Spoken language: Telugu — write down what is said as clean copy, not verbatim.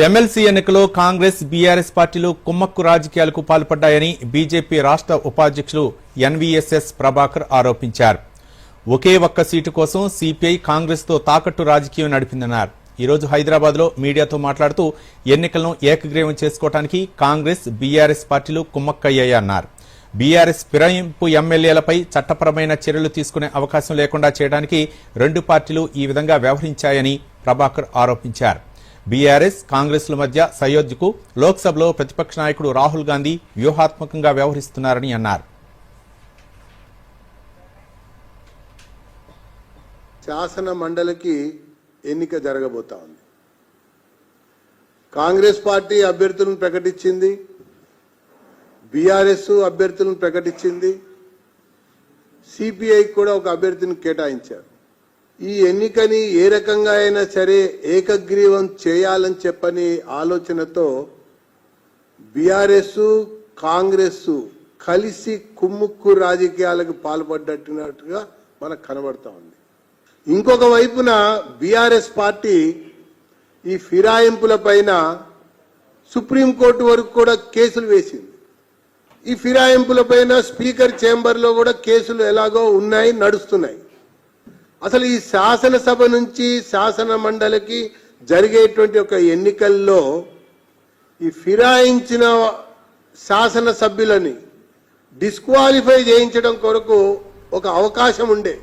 ఎమ్మెల్సీ ఎన్నికలో కాంగ్రెస్ బీఆర్ఎస్ పార్టీలు కుమ్మక్కు రాజకీయాలకు పాల్పడ్డాయని బీజేపీ రాష్ట్ర ఉపాధ్యక్షులు ఎన్వీఎస్ఎస్ ప్రభాకర్ ఆరోపించారు. ఒకే ఒక్క సీటు కోసం సిపిఐ కాంగ్రెస్ తో తాకట్టు రాజకీయం నడిపిందన్నారు. ఈ రోజు హైదరాబాద్ లో మీడియాతో మాట్లాడుతూ ఎన్నికలను ఏకగ్రీవం చేసుకోవడానికి కాంగ్రెస్ బీఆర్ఎస్ పార్టీలు కుమ్మక్కయ్యాయన్నారు. బీఆర్ఎస్ ఫిరాయింపు ఎమ్మెల్యేలపై చట్టపరమైన చర్యలు తీసుకునే అవకాశం లేకుండా చేయడానికి రెండు పార్టీలు ఈ విధంగా వ్యవహరించాయని ప్రభాకర్ ఆరోపించారు. బీఆర్ఎస్ కాంగ్రెస్ల మధ్య సయోధ్యకు లోక్సభలో ప్రతిపక్ష నాయకుడు రాహుల్ గాంధీ వ్యూహాత్మకంగా వ్యవహరిస్తున్నారని అన్నారు. శాసన మండలికి ఎన్నిక జరగబోతా ఉంది. కాంగ్రెస్ పార్టీ అభ్యర్థులను ప్రకటించింది, బీఆర్ఎస్ అభ్యర్థులను ప్రకటించింది, సిపిఐ కూడా ఒక అభ్యర్థిని కేటాయించారు. ఈ ఎన్నికని ఏ రకంగా అయినా సరే ఏకగ్రీవం చేయాలని చెప్పని ఆలోచనతో బీఆర్ఎస్ కాంగ్రెస్ కలిసి కుమ్ముక్కు రాజకీయాలకు పాల్పడ్డట్టుగా మనకు కనబడతా ఉంది. ఇంకొక వైపున బీఆర్ఎస్ పార్టీ ఈ ఫిరాయింపుల పైన సుప్రీంకోర్టు వరకు కూడా కేసులు వేసింది. ఈ ఫిరాయింపుల పైన స్పీకర్ చేంబర్లో కూడా కేసులు ఎలాగో ఉన్నాయి, నడుస్తున్నాయి. అసలు ఈ శాసనసభ నుంచి శాసన మండలికి జరిగేటువంటి ఒక ఎన్నికల్లో ఈ ఫిరాయించిన శాసనసభ్యులని డిస్క్వాలిఫై చేయించడం కొరకు ఒక అవకాశం ఉండే.